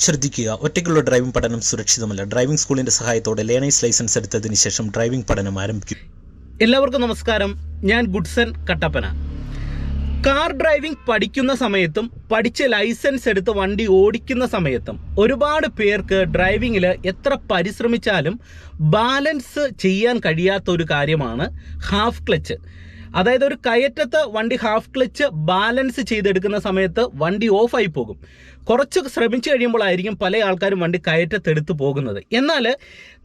ശ്രദ്ധിക്കുക, ഒറ്റയ്ക്കുള്ള ഡ്രൈവിംഗ് പഠനം സുരക്ഷിതമല്ല. ഡ്രൈവിംഗ് സ്കൂളിന്റെ സഹായത്തോടെ ലേണേഴ്സ് ലൈസൻസ് എടുത്തതിന് ശേഷം ഡ്രൈവിംഗ് പഠനം ആരംഭിക്കും. എല്ലാവർക്കും നമസ്കാരം. ഞാൻ ഗുഡ്സൺ കട്ടപ്പന. കാർ ഡ്രൈവിംഗ് പഠിക്കുന്ന സമയത്തും പഠിച്ച് ലൈസൻസ് എടുത്ത് വണ്ടി ഓടിക്കുന്ന സമയത്തും ഒരുപാട് പേർക്ക് ഡ്രൈവിങ്ങിൽ എത്ര പരിശ്രമിച്ചാലും ബാലൻസ് ചെയ്യാൻ കഴിയാത്ത ഒരു കാര്യമാണ് ഹാഫ് ക്ലച്ച്. അതായത് ഒരു കയറ്റത്ത് വണ്ടി ഹാഫ് ക്ലച്ച് ബാലൻസ് ചെയ്തെടുക്കുന്ന സമയത്ത് വണ്ടി ഓഫായി പോകും. കുറച്ച് ശ്രമിച്ചു കഴിയുമ്പോഴായിരിക്കും പല ആൾക്കാരും വണ്ടി കയറ്റത്തെടുത്ത് പോകുന്നത്. എന്നാൽ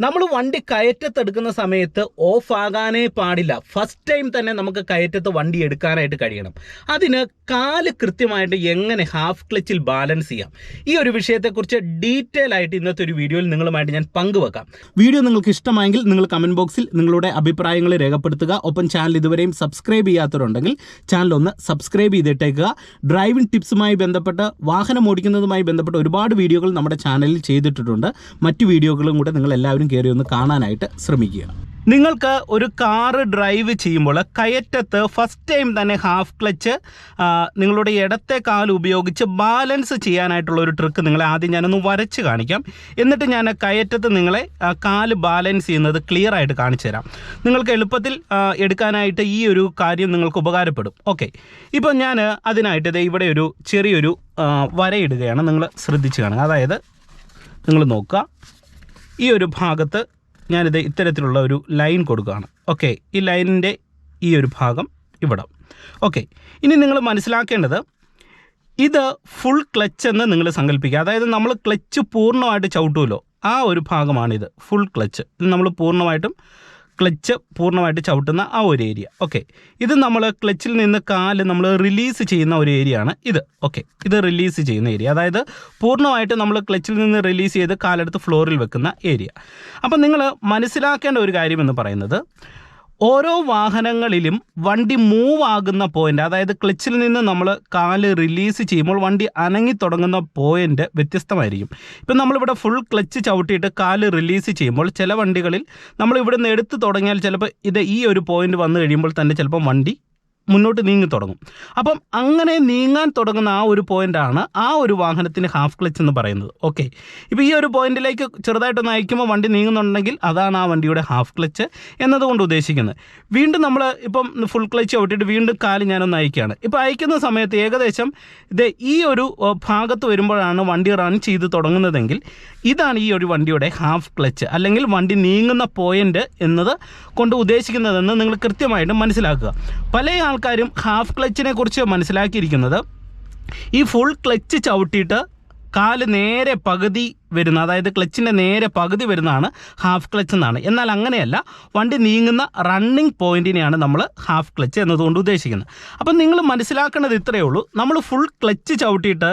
നമ്മൾ വണ്ടി കയറ്റത്തെടുക്കുന്ന സമയത്ത് ഓഫ് ആകാനേ പാടില്ല. ഫസ്റ്റ് ടൈം തന്നെ നമുക്ക് കയറ്റത്ത് വണ്ടി എടുക്കാനായിട്ട് കഴിയണം. അതിന് കാല് കൃത്യമായിട്ട് എങ്ങനെ ഹാഫ് ക്ലച്ചിൽ ബാലൻസ് ചെയ്യാം, ഈ ഒരു വിഷയത്തെക്കുറിച്ച് ഡീറ്റെയിൽ ആയിട്ട് ഇന്നത്തെ ഒരു വീഡിയോയിൽ നിങ്ങളുമായിട്ട് ഞാൻ പങ്കുവെക്കാം. വീഡിയോ നിങ്ങൾക്ക് ഇഷ്ടമായെങ്കിൽ നിങ്ങൾ കമൻറ്റ് ബോക്സിൽ നിങ്ങളുടെ അഭിപ്രായങ്ങൾ രേഖപ്പെടുത്തുക. ഒപ്പം ചാനൽ ഇതുവരെയും സബ്സ്ക്രൈബ് ചെയ്യാത്തവരുണ്ടെങ്കിൽ ചാനൽ ഒന്ന് സബ്സ്ക്രൈബ് ചെയ്തിട്ടേക്കുക. ഡ്രൈവിംഗ് ടിപ്സുമായി ബന്ധപ്പെട്ട് വാഹനം ഓടിക്കുന്നതുമായി ബന്ധപ്പെട്ട് ഒരുപാട് വീഡിയോകൾ നമ്മുടെ ചാനലിൽ ചെയ്തിട്ടുണ്ട്. മറ്റു വീഡിയോകളും കൂടെ നിങ്ങൾ എല്ലാവരും കയറി ഒന്ന് കാണാനായിട്ട് ശ്രമിക്കുക. നിങ്ങൾക്ക് ഒരു കാറ് ഡ്രൈവ് ചെയ്യുമ്പോൾ കയറ്റത്ത് ഫസ്റ്റ് ടൈം തന്നെ ഹാഫ് ക്ലച്ച് നിങ്ങളുടെ ഇടത്തെ കാല് ഉപയോഗിച്ച് ബാലൻസ് ചെയ്യാനായിട്ടുള്ള ഒരു ട്രിക്ക് നിങ്ങളെ ആദ്യം ഞാനൊന്ന് വരച്ച് കാണിക്കാം. എന്നിട്ട് ഞാൻ കയറ്റത്ത് നിങ്ങളെ കാല് ബാലൻസ് ചെയ്യുന്നത് ക്ലിയർ ആയിട്ട് കാണിച്ചു തരാം. നിങ്ങൾക്ക് എളുപ്പത്തിൽ എടുക്കാനായിട്ട് ഈ ഒരു കാര്യം നിങ്ങൾക്ക് ഉപകാരപ്പെടും. ഓക്കെ, ഇപ്പോൾ ഞാൻ അതിനായിട്ട് ഇവിടെ ഒരു ചെറിയൊരു വരയിടുകയാണ്. നിങ്ങൾ ശ്രദ്ധിച്ച് കാണുക. അതായത് നിങ്ങൾ നോക്കുക, ഈ ഒരു ഭാഗത്ത് ഞാനിത് ഇത്തരത്തിലുള്ള ഒരു ലൈൻ കൊടുക്കുകയാണ്. ഓക്കെ, ഈ ലൈനിൻ്റെ ഈ ഒരു ഭാഗം ഇവിടെ. ഓക്കെ, ഇനി നിങ്ങൾ മനസ്സിലാക്കേണ്ടത് ഇത് ഫുൾ ക്ലച്ച് എന്ന് നിങ്ങൾ സങ്കല്പിക്കുക. അതായത് നമ്മൾ ക്ലച്ച് പൂർണ്ണമായിട്ട് ചവിട്ടുമല്ലോ, ആ ഒരു ഭാഗമാണിത് ഫുൾ ക്ലച്ച്. ഇത് നമ്മൾ ക്ലച്ച് പൂർണ്ണമായിട്ട് ചവിട്ടുന്ന ആ ഒരു ഏരിയ. ഓക്കെ, ഇത് നമ്മൾ ക്ലച്ചിൽ നിന്ന് കാല് നമ്മൾ റിലീസ് ചെയ്യുന്ന ഒരു ഏരിയ ആണ് ഇത്. ഓക്കെ, ഇത് റിലീസ് ചെയ്യുന്ന ഏരിയ, അതായത് പൂർണ്ണമായിട്ട് നമ്മൾ ക്ലച്ചിൽ നിന്ന് റിലീസ് ചെയ്ത് കാലെടുത്ത് ഫ്ലോറിൽ വെക്കുന്ന ഏരിയ. അപ്പം നിങ്ങൾ മനസ്സിലാക്കേണ്ട ഒരു കാര്യമെന്ന് പറയുന്നത്, ഓരോ വാഹനങ്ങളിലും വണ്ടി മൂവ് ആകുന്ന പോയിൻ്റ്, അതായത് ക്ലച്ചിൽ നിന്ന് നമ്മൾ കാല് റിലീസ് ചെയ്യുമ്പോൾ വണ്ടി അനങ്ങി തുടങ്ങുന്ന പോയിൻ്റ് വ്യത്യസ്തമായിരിക്കും. ഇപ്പം നമ്മളിവിടെ ഫുൾ ക്ലച്ച് ചവിട്ടിയിട്ട് കാല് റിലീസ് ചെയ്യുമ്പോൾ ചില വണ്ടികളിൽ നമ്മൾ ഇവിടെ നിന്ന് എടുത്ത് തുടങ്ങിയാൽ ചിലപ്പോൾ ഇത് ഈ ഒരു പോയിൻ്റ് വന്നു കഴിയുമ്പോൾ തന്നെ ചിലപ്പോൾ വണ്ടി മുന്നോട്ട് നീങ്ങി തുടങ്ങും. അപ്പം അങ്ങനെ നീങ്ങാൻ തുടങ്ങുന്ന ആ ഒരു പോയിൻ്റാണ് ആ ഒരു വാഹനത്തിന് ഹാഫ് ക്ലച്ച് എന്ന് പറയുന്നത്. ഓക്കെ, ഇപ്പോൾ ഈ ഒരു പോയിന്റിലേക്ക് ചെറുതായിട്ടൊന്ന് അയക്കുമ്പോൾ വണ്ടി നീങ്ങുന്നുണ്ടെങ്കിൽ അതാണ് ആ വണ്ടിയുടെ ഹാഫ് ക്ലച്ച് എന്നതുകൊണ്ട് ഉദ്ദേശിക്കുന്നത്. വീണ്ടും നമ്മൾ ഇപ്പം ഫുൾ ക്ലച്ച് ചവിട്ടിയിട്ട് വീണ്ടും കാല് ഞാനൊന്ന് അയക്കുകയാണ്. ഇപ്പോൾ അയക്കുന്ന സമയത്ത് ഏകദേശം ഇത് ഈ ഒരു ഭാഗത്ത് വരുമ്പോഴാണ് വണ്ടി റൺ ചെയ്ത് തുടങ്ങുന്നതെങ്കിൽ ഇതാണ് ഈ ഒരു വണ്ടിയുടെ ഹാഫ് ക്ലച്ച്, അല്ലെങ്കിൽ വണ്ടി നീങ്ങുന്ന പോയിൻ്റ് എന്നത് കൊണ്ട് ഉദ്ദേശിക്കുന്നതെന്ന് നിങ്ങൾ കൃത്യമായിട്ട് മനസ്സിലാക്കുക. പല ആൾക്കാരും ഹാഫ് ക്ലച്ചിനെ കുറിച്ച് മനസ്സിലാക്കിയിരിക്കുന്നത് ഈ ഫുൾ ക്ലച്ച് ചവിട്ടിയിട്ട് കാല് നേരെ പകുതി വരുന്ന, അതായത് ക്ലച്ചിൻ്റെ നേരെ പകുതി വരുന്നതാണ് ഹാഫ് ക്ലച്ച് എന്നാണ്. എന്നാൽ അങ്ങനെയല്ല, വണ്ടി നീങ്ങുന്ന റണ്ണിങ് പോയിൻറ്റിനെയാണ് നമ്മൾ ഹാഫ് ക്ലച്ച് എന്നതുകൊണ്ട് ഉദ്ദേശിക്കുന്നത്. അപ്പം നിങ്ങൾ മനസ്സിലാക്കേണ്ടത് ഇത്രയേ ഉള്ളൂ. നമ്മൾ ഫുൾ ക്ലച്ച് ചവിട്ടിയിട്ട്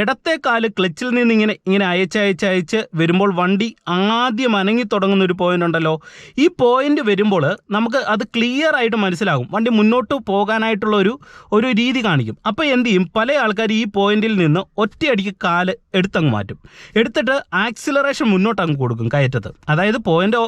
ഇടത്തെ കാല് ക്ലച്ചിൽ നിന്ന് ഇങ്ങനെ അയച്ച് വരുമ്പോൾ വണ്ടി ആദ്യം അനങ്ങി തുടങ്ങുന്ന ഒരു പോയിൻ്റ് ഉണ്ടല്ലോ, ഈ പോയിൻ്റ് വരുമ്പോൾ നമുക്ക് അത് ക്ലിയർ ആയിട്ട് മനസ്സിലാകും. വണ്ടി മുന്നോട്ട് പോകാനായിട്ടുള്ള ഒരു രീതി കാണിക്കും. അപ്പോൾ എന്ത് ചെയ്യും, പല ആൾക്കാർ ഈ പോയിന്റിൽ നിന്ന് ഒറ്റയടിക്ക് കാല് എടുത്തങ്ങ് മാറ്റും. എടുത്തിട്ട് ആക്സിലറേഷൻ മുന്നോട്ട് അങ്ങ് കൊടുക്കും കയറ്റത്ത്. അതായത് പോയിന്റ്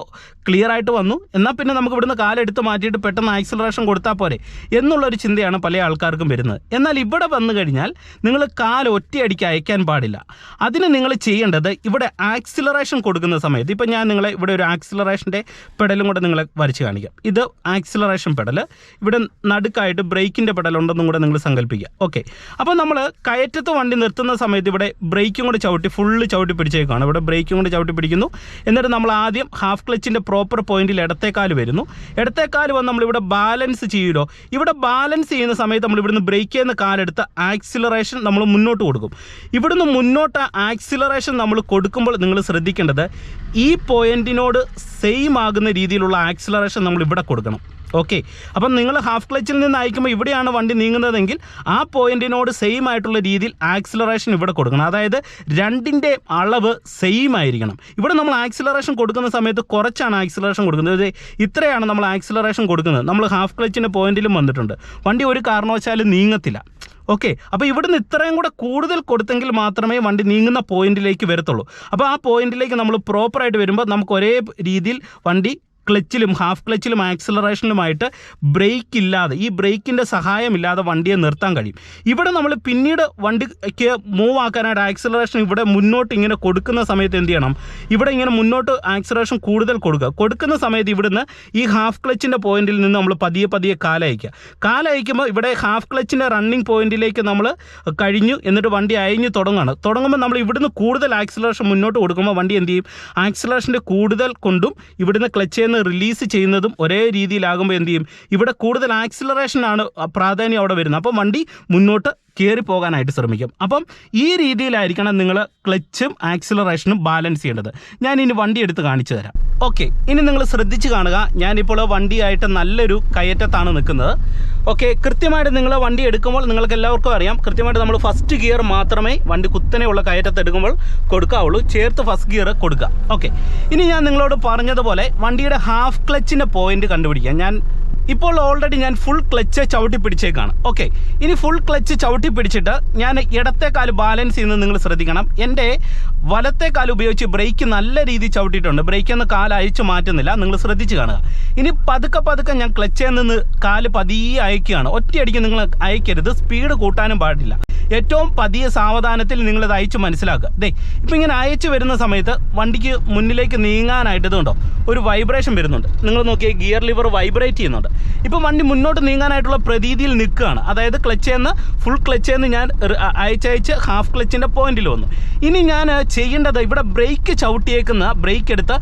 ക്ലിയർ ആയിട്ട് വന്നു, എന്നാൽ പിന്നെ നമുക്ക് ഇവിടുന്ന് കാലെടുത്ത് മാറ്റിയിട്ട് പെട്ടെന്ന് ആക്സിലറേഷൻ കൊടുത്താൽ പോരെ എന്നുള്ളൊരു ചിന്തയാണ് പല ആൾക്കാർക്കും വരുന്നത്. എന്നാൽ ഇവിടെ വന്നു കഴിഞ്ഞാൽ നിങ്ങൾ കാല് ഒറ്റയടിക്ക് അയക്കാൻ പാടില്ല. അതിന് നിങ്ങൾ ചെയ്യേണ്ടത്, ഇവിടെ ആക്സിലറേഷൻ കൊടുക്കുന്ന സമയത്ത്, ഇപ്പം ഞാൻ നിങ്ങളെ ഇവിടെ ഒരു ആക്സിലറേഷൻ്റെ പെഡലും കൂടെ നിങ്ങളെ വരച്ച് കാണിക്കാം. ഇത് ആക്സിലറേഷൻ പെഡൽ, ഇവിടെ നടുക്കായിട്ട് ബ്രേക്കിൻ്റെ പെഡലുണ്ടെന്നും കൂടെ നിങ്ങൾ സങ്കല്പിക്കുക. ഓക്കെ, അപ്പോൾ നമ്മൾ കയറ്റത്ത് വണ്ടി നിർത്തുന്ന സമയത്ത് ഇവിടെ ബ്രേക്കും കൂടെ ഫുള്ള് ചവിട്ടി പിടിച്ചേക്കാണ്. ഇവിടെ ബ്രേക്കും കൊണ്ട് ചവിട്ടി പിടിക്കുന്നു. എന്നിട്ട് നമ്മൾ ആദ്യം ഹാഫ് ക്ലച്ചിൻ്റെ പ്രോപ്പർ പോയിന്റിൽ ഇടത്തേക്കാല് വരുന്നു. ഇടത്തേക്കാല് വന്ന് നമ്മളിവിടെ ബാലൻസ് ചെയ്യുമല്ലോ. ഇവിടെ ബാലൻസ് ചെയ്യുന്ന സമയത്ത് നമ്മൾ ഇവിടുന്ന് ബ്രേക്ക് ചെയ്യുന്ന കാലെടുത്ത് ആക്സിലറേഷൻ നമ്മൾ മുന്നോട്ട് കൊടുക്കും. ഇവിടുന്ന് മുന്നോട്ട് ആക്സിലറേഷൻ നമ്മൾ കൊടുക്കുമ്പോൾ നിങ്ങൾ ശ്രദ്ധിക്കേണ്ടത്, ഈ പോയിന്റിനോട് സെയിം ആകുന്ന രീതിയിലുള്ള ആക്സിലറേഷൻ നമ്മൾ ഇവിടെ കൊടുക്കണം. ഓക്കെ, അപ്പം നിങ്ങൾ ഹാഫ് ക്ലച്ചിൽ നിന്ന് അയക്കുമ്പോൾ ഇവിടെയാണ് വണ്ടി നീങ്ങുന്നതെങ്കിൽ ആ പോയിന്റിനോട് സെയിം ആയിട്ടുള്ള രീതിയിൽ ആക്സിലറേഷൻ ഇവിടെ കൊടുക്കണം. അതായത് രണ്ടിൻ്റെ അളവ് സെയിം ആയിരിക്കണം. ഇവിടെ നമ്മൾ ആക്സിലറേഷൻ കൊടുക്കുന്ന സമയത്ത് കുറച്ചാണ് ആക്സിലറേഷൻ കൊടുക്കുന്നത്. ഇത്രയാണ് നമ്മൾ ആക്സിലറേഷൻ കൊടുക്കുന്നത്. നമ്മൾ ഹാഫ് ക്ലച്ചിൻ്റെ പോയിന്റിലും വന്നിട്ടുണ്ട്, വണ്ടി ഒരു കാരണവശാലും നീങ്ങത്തില്ല. ഓക്കെ, അപ്പോൾ ഇവിടുന്ന് ഇത്രയും കൂടെ കൂടുതൽ കൊടുത്തെങ്കിൽ മാത്രമേ വണ്ടി നീങ്ങുന്ന പോയിന്റിലേക്ക് വരത്തുള്ളൂ. അപ്പോൾ ആ പോയിന്റിലേക്ക് നമ്മൾ പ്രോപ്പറായിട്ട് വരുമ്പോൾ നമുക്ക് ഒരേ രീതിയിൽ വണ്ടി ക്ലച്ചിലും ഹാഫ് ക്ലച്ചിലും ആക്സിലറേഷനിലുമായിട്ട് ബ്രേക്ക് ഇല്ലാതെ, ഈ ബ്രേക്കിൻ്റെ സഹായമില്ലാതെ വണ്ടിയെ നിർത്താൻ കഴിയും. ഇവിടെ നമ്മൾ പിന്നീട് വണ്ടിക്ക് മൂവ് ആക്കാനായിട്ട് ആക്സിലറേഷൻ ഇവിടെ മുന്നോട്ട് ഇങ്ങനെ കൊടുക്കുന്ന സമയത്ത് എന്ത് ചെയ്യണം, ഇവിടെ ഇങ്ങനെ മുന്നോട്ട് ആക്സിലറേഷൻ കൂടുതൽ കൊടുക്കുന്ന സമയത്ത് ഇവിടുന്ന് ഈ ഹാഫ് ക്ലച്ചിൻ്റെ പോയിന്റിൽ നിന്ന് നമ്മൾ പതിയെ കാലയക്കുമ്പോൾ ഇവിടെ ഹാഫ് ക്ലച്ചിൻ്റെ റണ്ണിങ് പോയിന്റിലേക്ക് നമ്മൾ കഴിഞ്ഞു, എന്നിട്ട് വണ്ടി അയഞ്ഞ് തുടങ്ങുമ്പോൾ നമ്മൾ ഇവിടുന്ന് കൂടുതൽ ആക്സിലറേഷൻ മുന്നോട്ട് കൊടുക്കുമ്പോൾ വണ്ടി എന്ത് ചെയ്യും, ആക്സിലറേഷൻ്റെ കൂടുതൽ കൊണ്ടും ഇവിടുന്ന് ക്ലച്ചിൽ നിന്ന് റിലീസ് ചെയ്യുന്നതും ഒരേ രീതിയിലാകുമ്പോൾ എന്ത് ചെയ്യും, ഇവിടെ കൂടുതൽ ആക്സിലറേഷനാണ് പ്രാധാന്യം അവിടെ വരുന്നത്. അപ്പോൾ വണ്ടി മുന്നോട്ട് കയറി പോകാനായിട്ട് ശ്രമിക്കും. അപ്പം ഈ രീതിയിലായിരിക്കണം നിങ്ങൾ ക്ലച്ചും ആക്സിലറേഷനും ബാലൻസ് ചെയ്യേണ്ടത്. ഞാൻ ഇനി വണ്ടി എടുത്ത് കാണിച്ചു തരാം. ഓക്കെ, ഇനി നിങ്ങൾ ശ്രദ്ധിച്ച് കാണുക. ഞാനിപ്പോൾ വണ്ടിയായിട്ട് നല്ലൊരു കയറ്റത്താണ് നിൽക്കുന്നത്. ഓക്കെ, കൃത്യമായിട്ട് നിങ്ങൾ വണ്ടി എടുക്കുമ്പോൾ നിങ്ങൾക്ക് എല്ലാവർക്കും അറിയാം, കൃത്യമായിട്ട് നമ്മൾ ഫസ്റ്റ് ഗിയർ മാത്രമേ വണ്ടി കുത്തനെയുള്ള കയറ്റത്ത് എടുക്കുമ്പോൾ കൊടുക്കാവുള്ളൂ, ചേർത്ത് ഫസ്റ്റ് ഗിയർ കൊടുക്കുക. ഓക്കെ, ഇനി ഞാൻ നിങ്ങളോട് പറഞ്ഞതുപോലെ വണ്ടിയുടെ ഹാഫ് ക്ലച്ചിൻ്റെ പോയിന്റ് കണ്ടുപിടിക്കാം. ഞാൻ ഇപ്പോൾ ഓൾറെഡി ഞാൻ ഫുൾ ക്ലച്ച് ചവിട്ടി പിടിച്ചേക്കാണ്. ഓക്കെ, ഇനി ഫുൾ ക്ലച്ച് ചവിട്ടി പിടിച്ചിട്ട് ഞാൻ ഇടത്തെ കാല് ബാലൻസ് ചെയ്യുന്നത് നിങ്ങൾ ശ്രദ്ധിക്കണം. എൻ്റെ വലത്തെ കാല് ഉപയോഗിച്ച് ബ്രേക്ക് നല്ല രീതിയിൽ ചവിട്ടിയിട്ടുണ്ട്. ബ്രേക്കിൽ നിന്ന് കാല് അയച്ചു മാറ്റുന്നില്ല, നിങ്ങൾ ശ്രദ്ധിച്ച് കാണുക. ഇനി പതുക്കെ ഞാൻ ക്ലച്ചിൽ നിന്ന് കാല് പതിയെ അയക്കുകയാണ്. ഒറ്റയടിക്ക് നിങ്ങൾ അയക്കരുത്, സ്പീഡ് കൂട്ടാനും പാടില്ല. ഏറ്റവും പതിയെ സാവധാനത്തിൽ നിങ്ങളിത് അയച്ച് മനസ്സിലാക്കുക. ഇപ്പം ഇങ്ങനെ അയച്ചു വരുന്ന സമയത്ത് വണ്ടിക്ക് മുന്നിലേക്ക് നീങ്ങാനായിട്ട് ഇതുണ്ടോ ഒരു വൈബ്രേഷൻ വരുന്നുണ്ട്. നിങ്ങൾ നോക്കിയാൽ ഗിയർ ലിവർ വൈബ്രേറ്റ് ചെയ്യുന്നുണ്ട്. ഇപ്പം വണ്ടി മുന്നോട്ട് നീങ്ങാനായിട്ടുള്ള പ്രതീതിയിൽ നിൽക്കുകയാണ്. അതായത് ഫുൾ ക്ലച്ചിൽ നിന്ന് ഞാൻ അയച്ചയച്ച് ഹാഫ് ക്ലച്ചിൻ്റെ പോയിന്റിൽ വന്നു. ഇനി ഞാൻ ചെയ്യേണ്ടത് ഇവിടെ ബ്രേക്ക് ചവിട്ടിയേക്കുന്ന ബ്രേക്ക് എടുത്ത്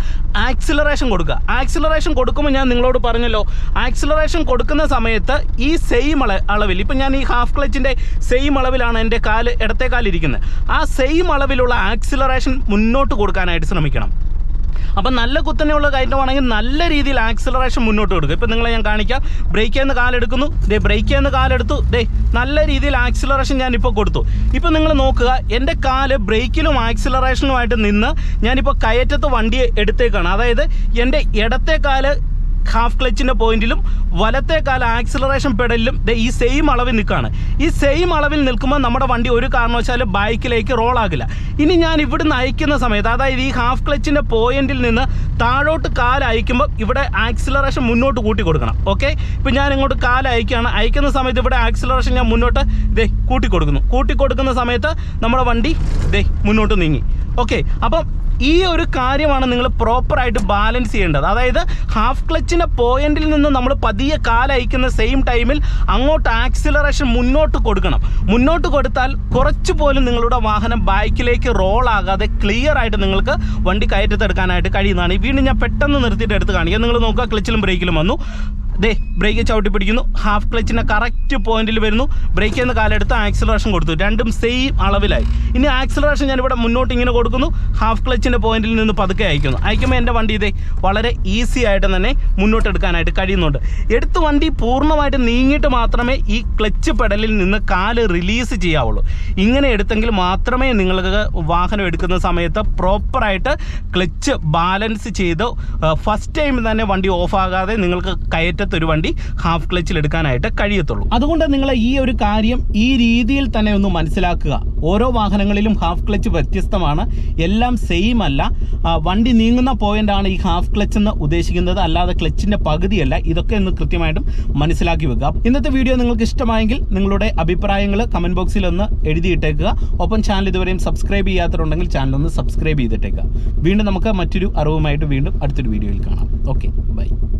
ആക്സിലറേഷൻ കൊടുക്കുക. ആക്സിലറേഷൻ കൊടുക്കുമ്പോൾ ഞാൻ നിങ്ങളോട് പറഞ്ഞല്ലോ, ആക്സിലറേഷൻ കൊടുക്കുന്ന സമയത്ത് ഈ സെയിം അളവിൽ, ഇപ്പം ഞാൻ ഈ ഹാഫ് ക്ലച്ചിൻ്റെ സെയിം അളവിലാണ് എൻ്റെ ഇടത്തെ കാലിരിക്കുന്നത്. ആ സെയിം അളവിലുള്ള ആക്സിലറേഷൻ മുന്നോട്ട് കൊടുക്കാനായിട്ട് ശ്രമിക്കണം. അപ്പം നല്ല കുത്തനെയുള്ള കയറ്റമാണെങ്കിൽ നല്ല രീതിയിൽ ആക്സിലറേഷൻ മുന്നോട്ട് കൊടുക്കുക. ഇപ്പം നിങ്ങളെ ഞാൻ കാണിക്കാം. ബ്രേക്കിൽ നിന്ന് കാലെടുക്കുന്നു, ബ്രേക്കിൽ നിന്ന് കാലെടുത്തു, നല്ല രീതിയിൽ ആക്സിലറേഷൻ ഞാനിപ്പോൾ കൊടുത്തു. ഇപ്പം നിങ്ങൾ നോക്കുക, എൻ്റെ കാല് ബ്രേക്കിലും ആക്സിലറേഷനുമായിട്ട് നിന്ന് ഞാനിപ്പോൾ കയറ്റത്ത് വണ്ടി എടുത്തേക്കാണ്. അതായത് എൻ്റെ ഇടത്തെ കാല് ഹാഫ് ക്ലച്ചിൻ്റെ പോയിന്റിലും വലത്തെ കാല ആക്സിലറേഷൻ പെഡലിലും ഈ സെയിം അളവിൽ നിൽക്കുകയാണ്. ഈ സെയിം അളവിൽ നിൽക്കുമ്പോൾ നമ്മുടെ വണ്ടി ഒരു കാരണവശാലും ബൈക്കിലേക്ക് റോളാകില്ല. ഇനി ഞാൻ ഇവിടുന്ന് അയക്കുന്ന സമയത്ത്, അതായത് ഈ ഹാഫ് ക്ലച്ചിൻ്റെ പോയിന്റിൽ നിന്ന് താഴോട്ട് കാല് അയക്കുമ്പോൾ ഇവിടെ ആക്സിലറേഷൻ മുന്നോട്ട് കൂട്ടി കൊടുക്കണം. ഓക്കെ, ഇപ്പം ഞാൻ ഇങ്ങോട്ട് കാല് അയക്കുന്ന സമയത്ത് ഇവിടെ ആക്സിലറേഷൻ ഞാൻ മുന്നോട്ട് കൂട്ടി കൊടുക്കുന്ന സമയത്ത് നമ്മുടെ വണ്ടി മുന്നോട്ട് നീങ്ങി. ഓക്കെ, അപ്പം ഈ ഒരു കാര്യമാണ് നിങ്ങൾ പ്രോപ്പറായിട്ട് ബാലൻസ് ചെയ്യേണ്ടത്. അതായത് ഹാഫ് ക്ലച്ചിൻ്റെ പോയിന്റിൽ നിന്ന് നമ്മൾ പതിയെ കാലയക്കുന്ന സെയിം ടൈമിൽ അങ്ങോട്ട് ആക്സിലറേഷൻ മുന്നോട്ട് കൊടുക്കണം. മുന്നോട്ട് കൊടുത്താൽ കുറച്ച് പോലും നിങ്ങളുടെ വാഹനം ബാക്കിലേക്ക് റോൾ ആകാതെ ക്ലിയർ ആയിട്ട് നിങ്ങൾക്ക് വണ്ടി കയറ്റത്തെടുക്കാനായിട്ട് കഴിയുന്നതാണ്. വീണ്ടും ഞാൻ പെട്ടെന്ന് നിർത്തിയിട്ട് എടുത്ത് കാണിക്കാം. നിങ്ങൾ നോക്കുക, ക്ലച്ചിലും ബ്രേക്കിലും വന്നു, ബ്രേക്ക് ചവിട്ടി പിടിക്കുന്നു, ഹാഫ് ക്ലച്ചിൻ്റെ കറക്റ്റ് പോയിന്റിൽ വരുന്നു, ബ്രേക്കിൽ നിന്ന് കാലെടുത്ത് ആക്സിലറേഷൻ കൊടുത്തു, രണ്ടും സെയിം അളവിലായി. ഇനി ആക്സിലറേഷൻ ഞാനിവിടെ മുന്നോട്ട് ഇങ്ങനെ കൊടുക്കുന്നു, ഹാഫ് ക്ലച്ചിൻ്റെ പോയിന്റിൽ നിന്ന് പതുക്കെ അയക്കുമ്പോൾ എൻ്റെ വണ്ടി വളരെ ഈസി ആയിട്ട് തന്നെ മുന്നോട്ട് എടുക്കാനായിട്ട് കഴിയുന്നുണ്ട്. വണ്ടി പൂർണ്ണമായിട്ട് നീങ്ങിയിട്ട് മാത്രമേ ഈ ക്ലച്ച് പെഡലിൽ നിന്ന് കാല് റിലീസ് ചെയ്യാവുള്ളൂ. ഇങ്ങനെ എടുത്തെങ്കിൽ മാത്രമേ നിങ്ങൾക്ക് വാഹനം എടുക്കുന്ന സമയത്ത് പ്രോപ്പറായിട്ട് ക്ലച്ച് ബാലൻസ് ചെയ്ത് ഫസ്റ്റ് ടൈം തന്നെ വണ്ടി ഓഫാകാതെ നിങ്ങൾക്ക് ഒരു വണ്ടി ഹാഫ് ക്ലച്ചിൽ എടുക്കാനായിട്ട് കഴിയത്തുള്ളൂ. അതുകൊണ്ട് നിങ്ങൾ ഈ ഒരു കാര്യം ഈ രീതിയിൽ തന്നെ ഒന്ന് മനസ്സിലാക്കുക. ഓരോ വാഹനങ്ങളിലും ഹാഫ് ക്ലച്ച് വ്യത്യസ്തമാണ്, എല്ലാം സെയിം അല്ല. വണ്ടി നീങ്ങുന്ന പോയിന്റാണ് ഈ ഹാഫ് ക്ലച്ച് എന്ന് ഉദ്ദേശിക്കുന്നത്, അല്ലാതെ ക്ലച്ചിന്റെ പകുതിയല്ല. ഇതൊക്കെ ഒന്ന് കൃത്യമായിട്ടും മനസ്സിലാക്കി വെക്കുക. ഇന്നത്തെ വീഡിയോ നിങ്ങൾക്ക് ഇഷ്ടമായെങ്കിൽ നിങ്ങളുടെ അഭിപ്രായങ്ങൾ കമന്റ് ബോക്സിൽ ഒന്ന് എഴുതിയിട്ടേക്കുക. ഒപ്പം ചാനൽ ഇതുവരെയും സബ്സ്ക്രൈബ് ചെയ്യാത്തവരുണ്ടെങ്കിൽ ചാനൽ ഒന്ന് സബ്സ്ക്രൈബ് ചെയ്തിട്ടേക്കുക. വീണ്ടും നമുക്ക് മറ്റൊരു അറിവുമായിട്ട് വീണ്ടും അടുത്തൊരു വീഡിയോയിൽ കാണാം. Okay, by.